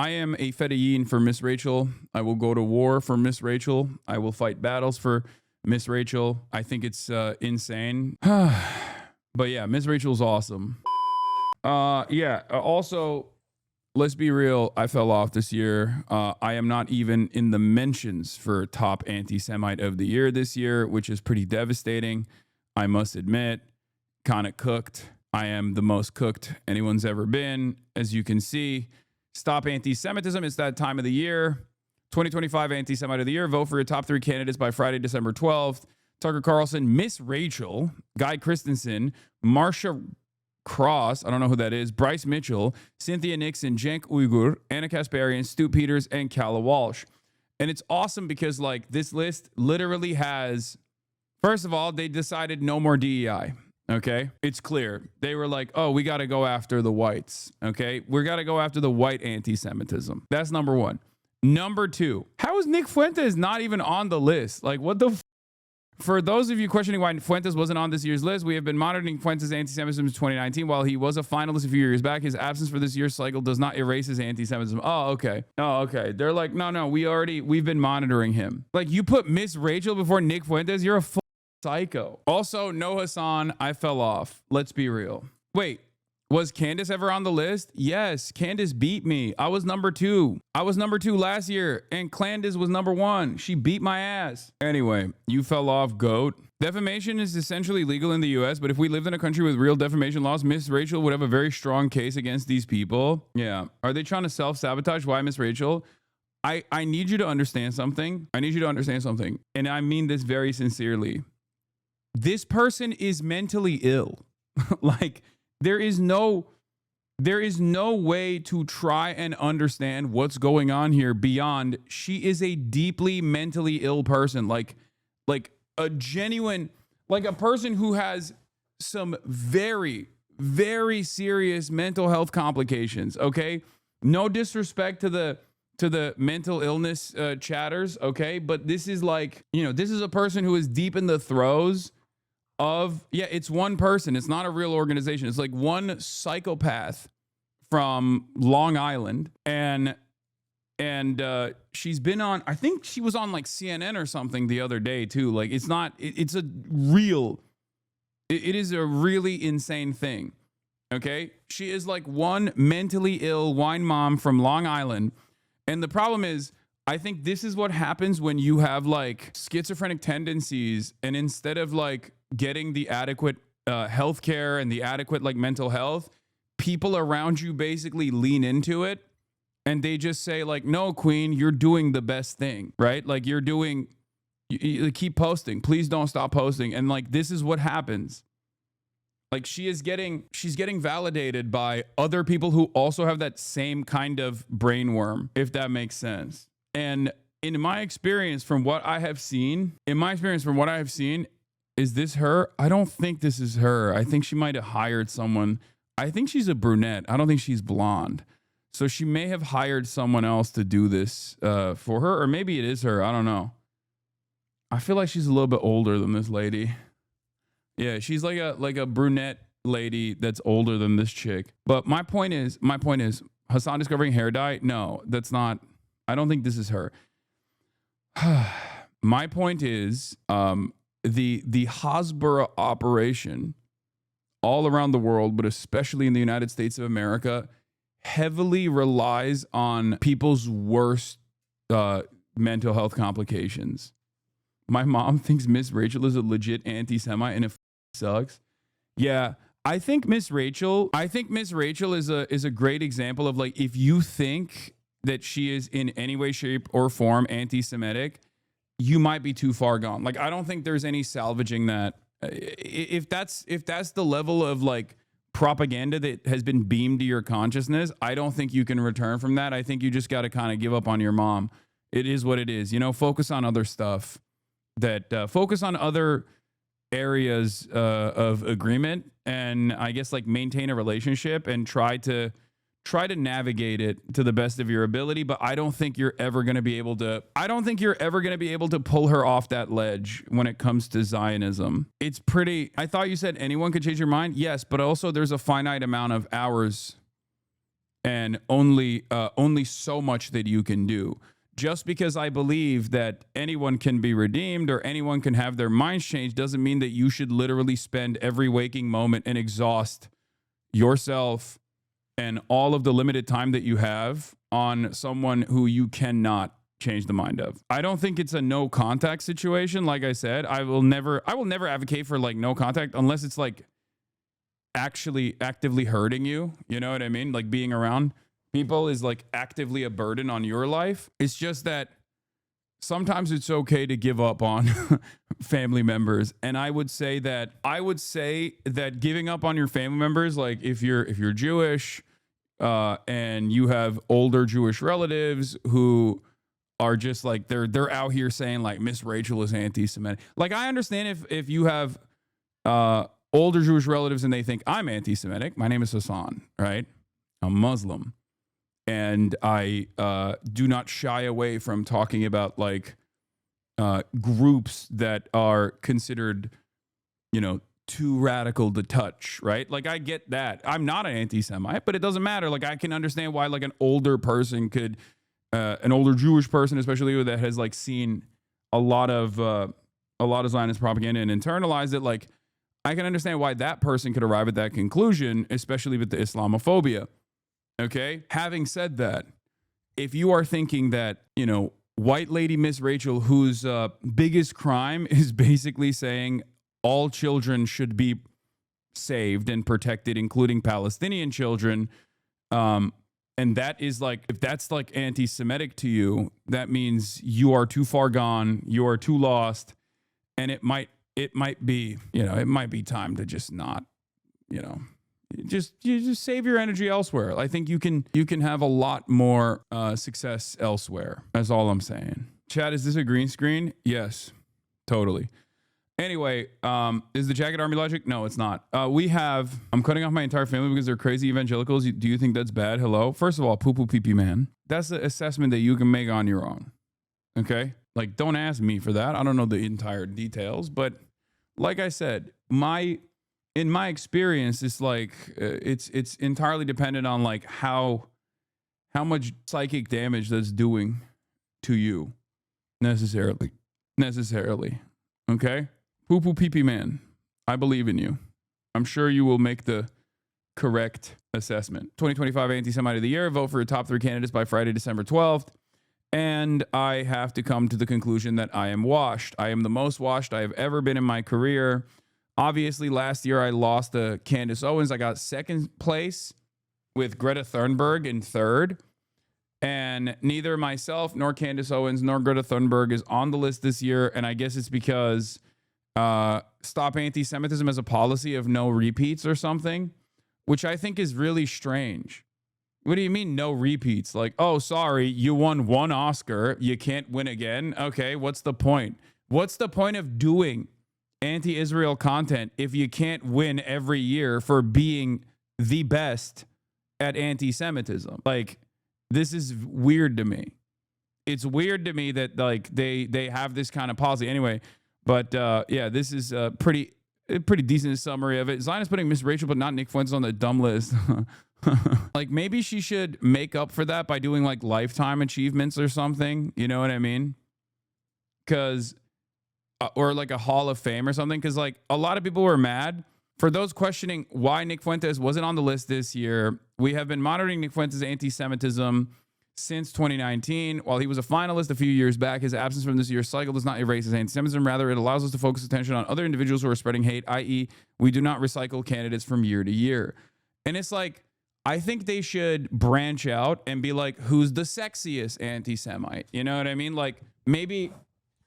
I am a fedayeen for Miss Rachel. I will go to war for Miss Rachel. I will fight battles for Miss Rachel. I think it's insane. But yeah, Miss Rachel's awesome. Yeah. Also, let's be real. I fell off this year. I am not even in the mentions for top anti-Semite of the year this year, which is pretty devastating. I must admit, kind of cooked. I am the most cooked anyone's ever been. As you can see, stop anti-Semitism. It's that time of the year. 2025 Anti-Semite of the Year. Vote for your top 3 candidates by Friday, December 12th. Tucker Carlson, Miss Rachel, Guy Christensen, Marsha Cross, I don't know who that is, Bryce Mitchell, Cynthia Nixon, Cenk Uygur, Anna Kasparian, Stu Peters, and Calla Walsh. And it's awesome because like this list literally has, first of all, they decided no more DEI. Okay, it's clear. They were like, oh, we got to go after the whites. Okay, we got to go after the white anti-Semitism. That's number one. Number two, how is Nick Fuentes not even on the list? Like, what the For those of you questioning why Fuentes wasn't on this year's list, we have been monitoring Fuentes' anti-Semitism since 2019. While he was a finalist a few years back, his absence for this year's cycle does not erase his anti-Semitism. Oh, okay. Oh, okay. They're like, no, we've been monitoring him. Like, you put Miss Rachel before Nick Fuentes, you're a full psycho. Also, no Hasan, I fell off. Let's be real. Wait, was Candace ever on the list? Yes, Candace beat me. I was number 2. I was number 2 last year, and Candace was number 1. She beat my ass. Anyway, you fell off, goat. Defamation is essentially legal in the US, but if we lived in a country with real defamation laws, Miss Rachel would have a very strong case against these people. Yeah. Are they trying to self-sabotage? Why Miss Rachel? I need you to understand something. I need you to understand something. And I mean this very sincerely. This person is mentally ill. Like, there is no way to try and understand what's going on here beyond she is a deeply mentally ill person. Like a genuine, like a person who has some very, very serious mental health complications. Okay. No disrespect to the mental illness chatters. Okay. But this is like, this is a person who is deep in the throes of, it's one person. It's not a real organization. It's like one psychopath from Long Island. And she's been on, I think she was on like CNN or something the other day too. Like it is a really insane thing. Okay. She is like one mentally ill wine mom from Long Island. And the problem is, I think this is what happens when you have like schizophrenic tendencies, and instead of like getting the adequate healthcare and the adequate like mental health, people around you basically lean into it, and they just say like, no, queen, you're doing the best thing, right? Like you keep posting, please don't stop posting. And like, this is what happens. Like she's getting validated by other people who also have that same kind of brain worm, if that makes sense. And in my experience, from what I have seen, is this her? I don't think this is her. I think she might have hired someone. I think she's a brunette. I don't think she's blonde. So she may have hired someone else to do this for her, or maybe it is her. I don't know. I feel like she's a little bit older than this lady. Yeah, she's like a brunette lady that's older than this chick. But my point is, Hasan discovering hair dye? No, that's not. I don't think this is her. My point is, the Hasbara operation all around the world, but especially in the United States of America, heavily relies on people's worst mental health complications. My mom thinks Miss Rachel is a legit anti-Semite, and it sucks. Yeah, I think Miss Rachel is a great example of like, if you think that she is in any way, shape, or form anti-Semitic, you might be too far gone. Like, I don't think there's any salvaging that. If that's the level of like propaganda that has been beamed to your consciousness, I don't think you can return from that. I think you just got to kind of give up on your mom. It is what it is. Focus on other stuff. Focus on other areas of agreement, and I guess like maintain a relationship and try to navigate it to the best of your ability. But I don't think you're ever going to be able to pull her off that ledge when it comes to Zionism. It's pretty. I thought you said anyone could change your mind. Yes, but also there's a finite amount of hours and only so much that you can do. Just because I believe that anyone can be redeemed or anyone can have their minds changed doesn't mean that you should literally spend every waking moment and exhaust yourself and all of the limited time that you have on someone who you cannot change the mind of. I don't think it's a no contact situation. Like I said, I will never advocate for like no contact unless it's like actually actively hurting you. You know what I mean? Like being around people is like actively a burden on your life. It's just that sometimes it's okay to give up on family members. And I would say that giving up on your family members, like if you're Jewish and you have older Jewish relatives who are just like they're out here saying like Miss Rachel is anti-Semitic. Like I understand if you have older Jewish relatives and they think I'm anti-Semitic. My name is Hasan, right? I'm Muslim. And I do not shy away from talking about like groups that are considered, too radical to touch, right? Like I get that. I'm not an anti-Semite, but it doesn't matter. Like I can understand why like an older person could, an older Jewish person, especially that has like seen a lot of Zionist propaganda and internalized it. Like I can understand why that person could arrive at that conclusion, especially with the Islamophobia. Okay. Having said that, if you are thinking that, white lady Miss Rachel, whose biggest crime is basically saying all children should be saved and protected, including Palestinian children, and that is like, if that's like anti-Semitic to you, that means you are too far gone, you are too lost, and it might be, it might be time to just not, you just save your energy elsewhere. I think you can have a lot more success elsewhere. That's all I'm saying. Chad, is this a green screen? Yes, totally. Anyway, is the jacket army logic? No, it's not. I'm cutting off my entire family because they're crazy evangelicals. Do you think that's bad? Hello? First of all, poo-poo pee-pee man. That's the assessment that you can make on your own. Okay? Like, don't ask me for that. I don't know the entire details, but like I said, in my experience, it's like it's entirely dependent on like how much psychic damage that's doing to you necessarily. Okay? Poo poo pee pee man, I believe in you. I'm sure you will make the correct assessment. 2025 Anti-Semite of the Year. Vote for your top 3 candidates by Friday, December 12th. And I have to come to the conclusion that I am washed. I am the most washed I have ever been in my career. Obviously, last year I lost to Candace Owens. I got second place with Greta Thunberg in third. And neither myself nor Candace Owens nor Greta Thunberg is on the list this year. And I guess it's because Stop Anti-Semitism as a policy of no repeats or something, which I think is really strange. What do you mean no repeats? Like, oh, sorry, you won one Oscar. You can't win again. Okay, what's the point? What's the point of doing anti-Israel content if you can't win every year for being the best at anti-Semitism? Like, this is weird to me. It's weird to me that like they have this kind of policy anyway. But yeah, this is a pretty decent summary of it. Zion is putting Miss Rachel, but not Nick Fuentes on the dumb list. Like maybe she should make up for that by doing like lifetime achievements or something. You know what I mean? Because or like a Hall of Fame or something. Because like a lot of people were mad. For those questioning why Nick Fuentes wasn't on the list this year, we have been monitoring Nick Fuentes' anti-Semitism since 2019. While he was a finalist a few years back, his absence from this year's cycle does not erase his anti-Semitism. Rather, it allows us to focus attention on other individuals who are spreading hate, i.e., we do not recycle candidates from year to year. And it's like, I think they should branch out and be like, who's the sexiest anti-Semite? You know what I mean? Like maybe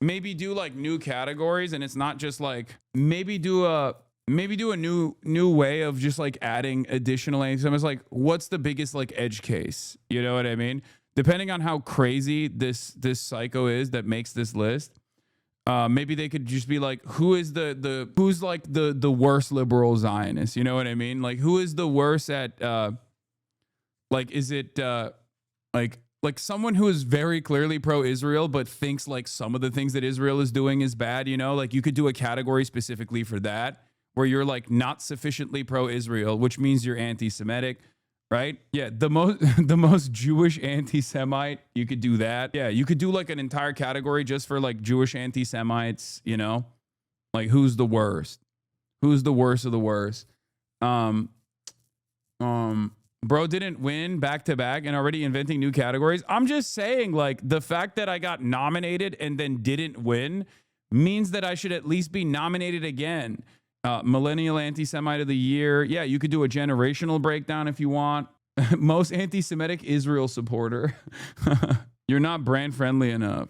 do like new categories, and it's not just like maybe do a new way of just like adding additional anti-Semites. Like what's the biggest like edge case? You know what I mean? Depending on how crazy this psycho is that makes this list, maybe they could just be like, who's like the worst liberal Zionist? You know what I mean? Like who is the worst at like is it like someone who is very clearly pro-Israel but thinks like some of the things that Israel is doing is bad, you know? Like you could do a category specifically for that, where you're like not sufficiently pro-Israel, which means you're anti-Semitic, right? Yeah, the most the most Jewish anti-Semite, you could do that. Yeah, you could do like an entire category just for like Jewish anti-Semites, you know? Like who's the worst? Who's the worst of the worst? Bro didn't win back to back and already inventing new categories. I'm just saying, like, the fact that I got nominated and then didn't win means that I should at least be nominated again. Millennial Anti-Semite of the Year. Yeah, you could do a generational breakdown if you want. Most anti-Semitic Israel supporter. You're not brand friendly enough.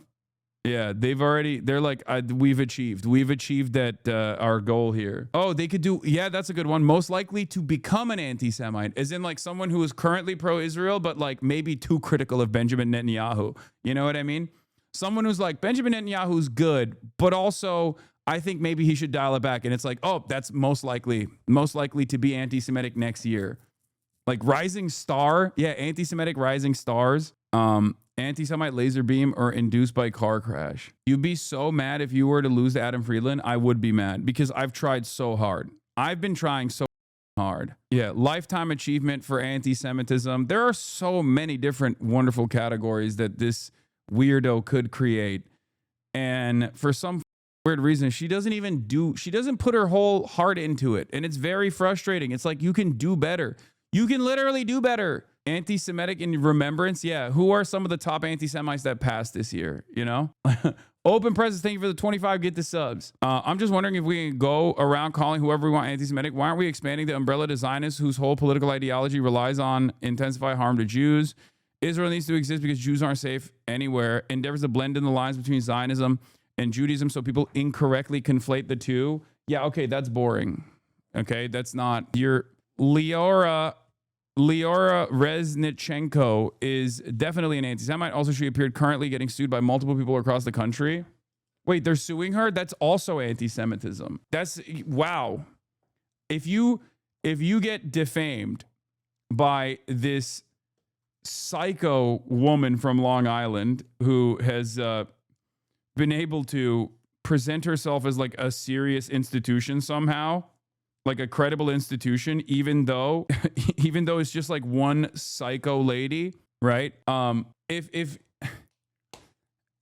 Yeah, they're like, we've achieved that our goal here. Oh, they could do, yeah, that's a good one. Most likely to become an anti-Semite, as in like someone who is currently pro-Israel, but like maybe too critical of Benjamin Netanyahu. You know what I mean? Someone who's like, Benjamin Netanyahu's good, but also I think maybe he should dial it back. And it's like, oh, that's most likely to be anti-Semitic next year. Like rising star. Yeah, anti-Semitic rising stars. Anti-Semite laser beam or induced by car crash. You'd be so mad if you were to lose to Adam Friedland. I would be mad because I've tried so hard. I've been trying so hard. Yeah, lifetime achievement for anti-Semitism. There are so many different wonderful categories that this weirdo could create. And for some weird reason, she doesn't put her whole heart into it. And it's very frustrating. It's like, you can do better. You can literally do better. Anti-Semitic in remembrance. Yeah. Who are some of the top anti-Semites that passed this year? You know, open presents. Thank you for the 25. Get the subs. I'm just wondering if we can go around calling whoever we want anti-Semitic. Why aren't we expanding the umbrella to Zionists whose whole political ideology relies on intensify harm to Jews? Israel needs to exist because Jews aren't safe anywhere. Endeavors to blend in the lines between Zionism and Judaism so people incorrectly conflate the two. Yeah. Okay. That's boring. Okay. That's not your Leora Reznichenko is definitely an anti-Semite. Also, she appeared currently getting sued by multiple people across the country. Wait, they're suing her? That's also anti-Semitism. That's, wow. If you get defamed by this psycho woman from Long Island who has been able to present herself as like a serious institution somehow, like a credible institution, even though it's just like one psycho lady, right? If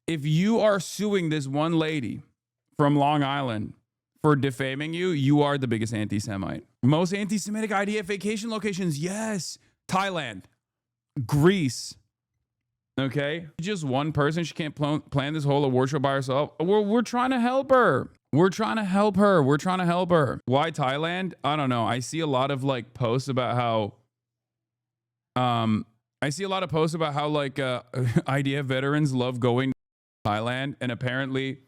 you are suing this one lady from Long Island for defaming you, you are the biggest anti-Semite. Most anti-Semitic IDF vacation locations, yes. Thailand, Greece. Okay, just one person. She can't plan this whole award show by herself. We're trying to help her. We're trying to help her. Why Thailand? I don't know. I see a lot of like posts about how like IDF veterans love going to Thailand, and apparently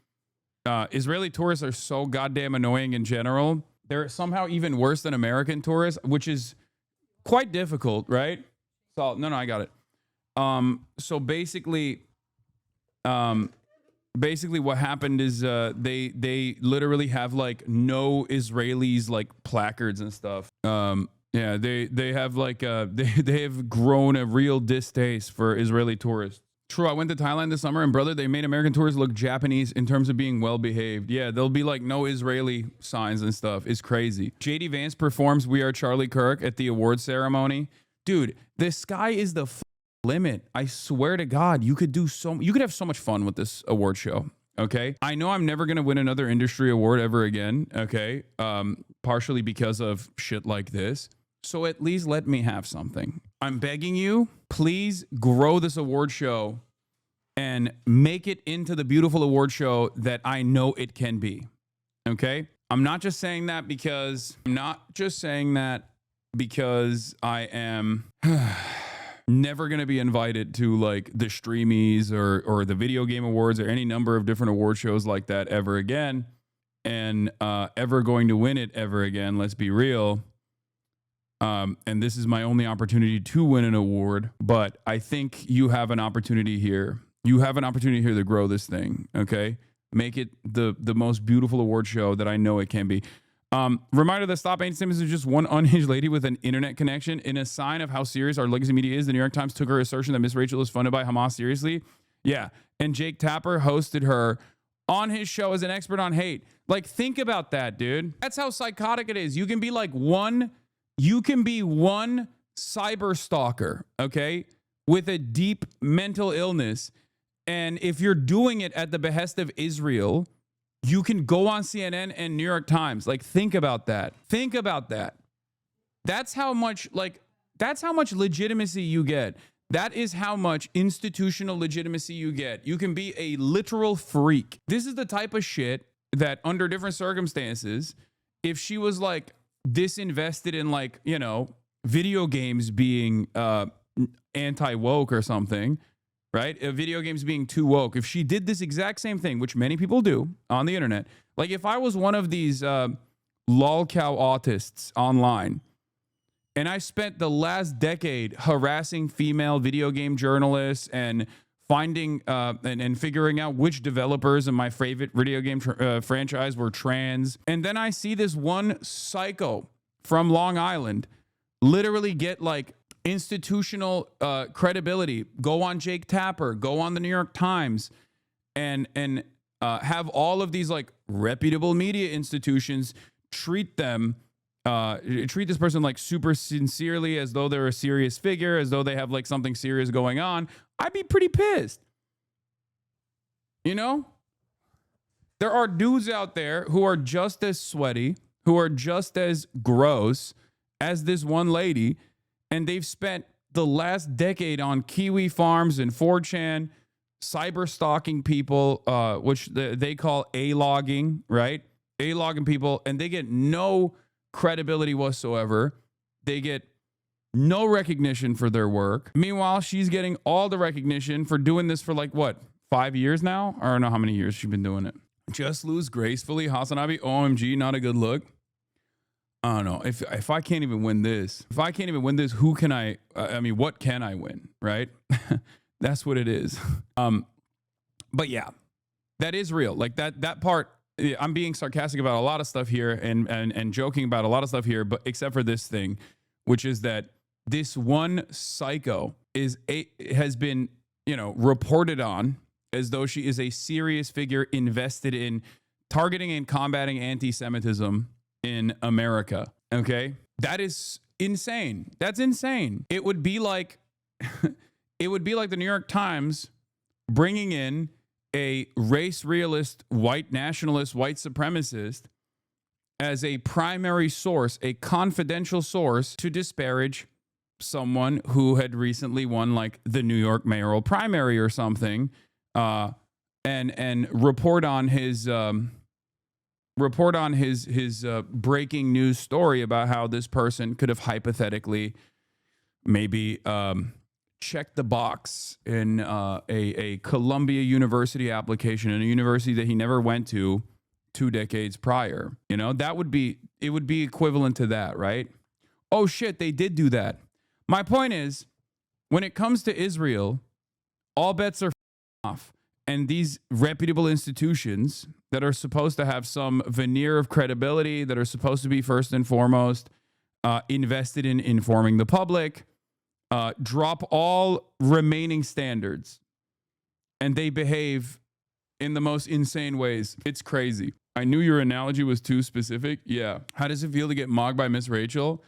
Israeli tourists are so goddamn annoying in general. They're somehow even worse than American tourists, which is quite difficult, right? So no, I got it. So basically what happened is they literally have like no Israelis like placards and stuff. Yeah, they have like they have grown a real distaste for Israeli tourists. True, I went to Thailand this summer, and brother, they made American tourists look Japanese in terms of being well behaved. Yeah, there'll be like no Israeli signs and stuff. It's crazy. JD Vance performs "We Are Charlie Kirk" at the award ceremony. Dude, the sky is the limit. I swear to God, you could have so much fun with this award show. Okay, I know I'm never gonna win another industry award ever again. Okay, partially because of shit like this. So at least let me have something. I'm begging you, please grow this award show and make it into the beautiful award show that I know it can be. Okay, I'm not just saying that because I am never going to be invited to like the Streamies or the Video Game Awards or any number of different award shows like that ever again, and ever going to win it ever again. Let's be real. And this is my only opportunity to win an award, but I think you have an opportunity here. You have an opportunity here to grow this thing. Okay, make it the most beautiful award show that I know it can be. Reminder that Stop Anti-Semitism is just one unhinged lady with an internet connection. In a sign of how serious our legacy media is, the New York Times took her assertion that Miss Rachel is funded by Hamas seriously. Yeah. And Jake Tapper hosted her on his show as an expert on hate. Like, think about that, dude. That's how psychotic it is. You can be one cyber stalker, okay, with a deep mental illness. And if you're doing it at the behest of Israel, you can go on CNN and New York Times. Like, think about that. Think about that. That's how much legitimacy you get. That is how much institutional legitimacy you get. You can be a literal freak. This is the type of shit that under different circumstances, if she was like disinvested in, like, you know, video games being anti-woke or something, right? Video games being too woke. If she did this exact same thing, which many people do on the internet, like if I was one of these lolcow autists online, and I spent the last decade harassing female video game journalists and finding and figuring out which developers in my favorite video game franchise were trans. And then I see this one psycho from Long Island literally get like institutional credibility, go on Jake Tapper, go on the New York Times, and have all of these like reputable media institutions treat this person like super sincerely, as though they're a serious figure, as though they have like something serious going on. I'd be pretty pissed. You know, there are dudes out there who are just as sweaty, who are just as gross as this one lady, and they've spent the last decade on Kiwi Farms and 4chan cyber stalking people, which they call A-logging, right? A-logging people, and they get no credibility whatsoever. They get no recognition for their work. Meanwhile, she's getting all the recognition for doing this for like, what, 5 years now? I don't know how many years she's been doing it. Just lose gracefully. Hasanabi, OMG, not a good look. I don't know. If I can't even win this, who can I mean, what can I win, right? That's what it is. But yeah, that is real. Like that part, I'm being sarcastic about a lot of stuff here and joking about a lot of stuff here, but except for this thing, which is that this one psycho has been, you know, reported on as though she is a serious figure invested in targeting and combating anti-Semitism in America. Okay, that is insane. That's insane. It would be like the New York Times bringing in a race realist, white nationalist, white supremacist as a primary source, a confidential source to disparage someone who had recently won like the New York mayoral primary or something, and report on his breaking news story about how this person could have hypothetically maybe checked the box in a Columbia University application in a university that he never went to 2 decades prior. You know, it would be equivalent to that, right? Oh shit, they did do that. My point is, when it comes to Israel, all bets are off. And these reputable institutions that are supposed to have some veneer of credibility, that are supposed to be first and foremost invested in informing the public, drop all remaining standards, and they behave in the most insane ways. It's crazy. I knew your analogy was too specific. Yeah. How does it feel to get mocked by Miss Rachel?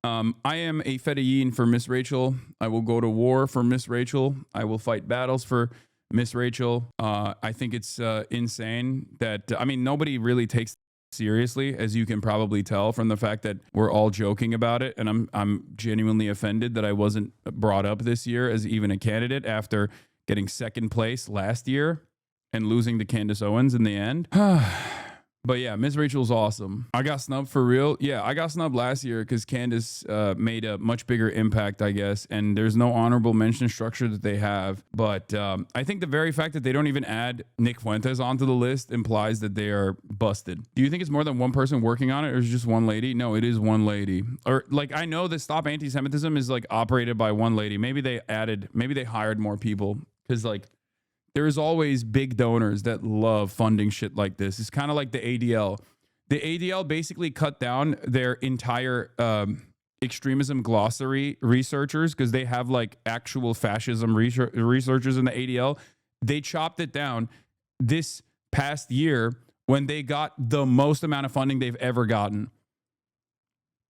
I am a fedayeen for Miss Rachel. I will go to war for Miss Rachel. I will fight battles for Miss Rachel. I think it's insane that, I mean, nobody really takes it seriously, as you can probably tell from the fact that we're all joking about it. And I'm genuinely offended that I wasn't brought up this year as even a candidate after getting second place last year and losing to Candace Owens in the end. But yeah, Miss Rachel's awesome. I got snubbed for real. Yeah, I got snubbed last year because Candace made a much bigger impact, I guess. And there's no honorable mention structure that they have. But I think the very fact that they don't even add Nick Fuentes onto the list implies that they are busted. Do you think it's more than one person working on it, or is it just one lady? No, it is one lady. Or like, I know that Stop Anti-Semitism is like operated by one lady. Maybe they hired more people, because like, there's always big donors that love funding shit like this. It's kind of like the ADL. The ADL basically cut down their entire extremism glossary researchers, because they have like actual fascism researchers in the ADL. They chopped it down this past year when they got the most amount of funding they've ever gotten.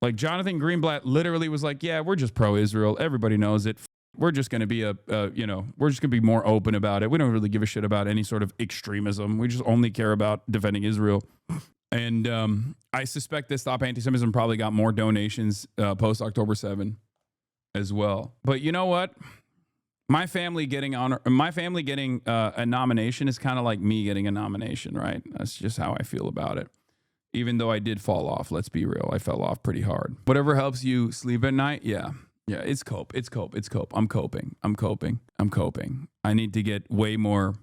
Like Jonathan Greenblatt literally was like, yeah, we're just pro-Israel. Everybody knows it. We're just going to be we're just going to be more open about it. We don't really give a shit about any sort of extremism. We just only care about defending Israel. And I suspect that Stop Anti-Semitism probably got more donations post October 7 as well. But you know what? My family getting a nomination is kind of like me getting a nomination, right? That's just how I feel about it. Even though I did fall off, let's be real. I fell off pretty hard. Whatever helps you sleep at night, yeah. Yeah, it's cope. I'm coping. I need to get way more